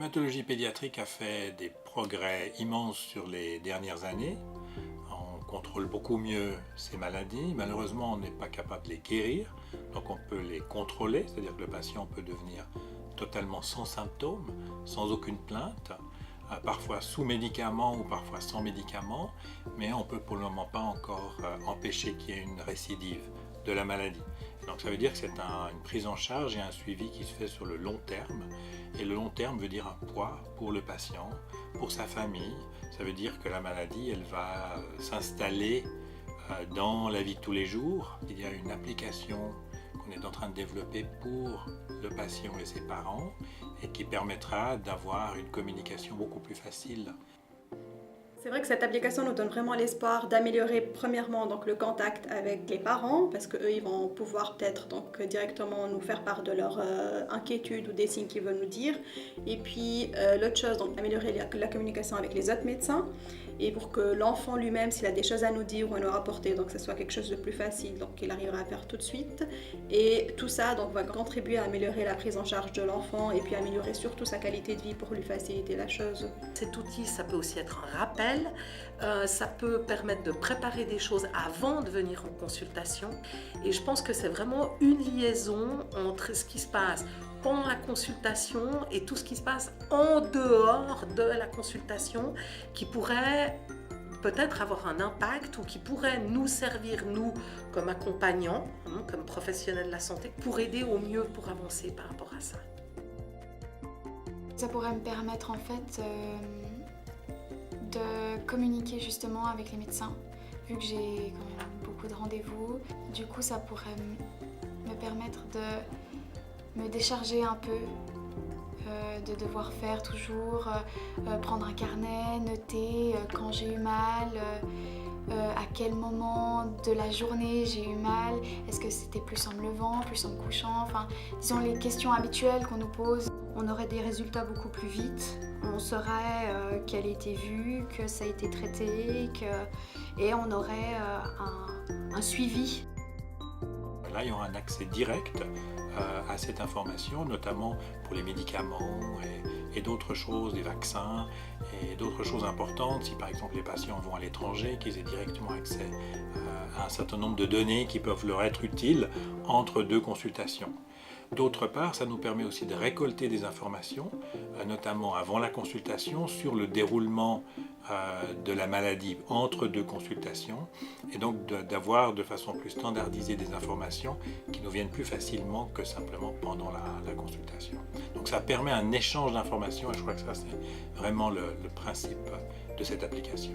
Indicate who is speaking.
Speaker 1: l'hématologie pédiatrique a fait des progrès immenses sur les dernières années. On contrôle beaucoup mieux ces maladies. Malheureusement, on n'est pas capable de les guérir, donc on peut les contrôler, c'est-à-dire que le patient peut devenir totalement sans symptômes, sans aucune plainte, parfois sous médicaments ou parfois sans médicaments, mais on ne peut pour le moment pas encore empêcher qu'il y ait une récidive de la maladie. Donc ça veut dire que c'est une prise en charge et un suivi qui se fait sur le long terme. Et le long terme veut dire un poids pour le patient, pour sa famille. Ça veut dire que la maladie, elle va s'installer dans la vie de tous les jours. Il y a une application qu'on est en train de développer pour le patient et ses parents et qui permettra d'avoir une communication beaucoup plus facile.
Speaker 2: C'est vrai que cette application nous donne vraiment l'espoir d'améliorer premièrement donc, le contact avec les parents parce qu'eux ils vont pouvoir peut-être donc, directement nous faire part de leurs inquiétudes ou des signes qu'ils veulent nous dire. Et puis l'autre chose, donc améliorer la communication avec les autres médecins et pour que l'enfant lui-même, s'il a des choses à nous dire ou à nous rapporter, donc que ce soit quelque chose de plus facile, donc qu'il arrivera à faire tout de suite. Et tout ça donc, va contribuer à améliorer la prise en charge de l'enfant et puis améliorer surtout sa qualité de vie pour lui faciliter la chose.
Speaker 3: Cet outil, ça peut aussi être un rappel, ça peut permettre de préparer des choses avant de venir en consultation. Et je pense que c'est vraiment une liaison entre ce qui se passe pendant la consultation et tout ce qui se passe en dehors de la consultation qui pourrait peut-être avoir un impact ou qui pourrait nous servir, nous, comme accompagnants, comme professionnels de la santé, pour aider au mieux pour avancer par rapport à ça.
Speaker 4: Ça pourrait me permettre en fait de communiquer justement avec les médecins, vu que j'ai quand même beaucoup de rendez-vous. Du coup, ça pourrait me permettre de me décharger un peu, de devoir faire toujours, prendre un carnet, noter quand j'ai eu mal, à quel moment de la journée j'ai eu mal, est-ce que c'était plus en me levant, plus en me couchant, enfin, disons les questions habituelles qu'on nous pose.
Speaker 5: On aurait des résultats beaucoup plus vite, on saurait qu'elle a été vue, que ça a été traité, et on aurait un suivi.
Speaker 1: Là, il y aura un accès direct à cette information, notamment pour les médicaments et d'autres choses, des vaccins et d'autres choses importantes. Si par exemple les patients vont à l'étranger, qu'ils aient directement accès à un certain nombre de données qui peuvent leur être utiles entre deux consultations. D'autre part, ça nous permet aussi de récolter des informations, notamment avant la consultation, sur le déroulement de la maladie entre deux consultations, et donc d'avoir de façon plus standardisée des informations qui nous viennent plus facilement que simplement pendant la consultation. Donc ça permet un échange d'informations, et je crois que ça c'est vraiment le principe de cette application.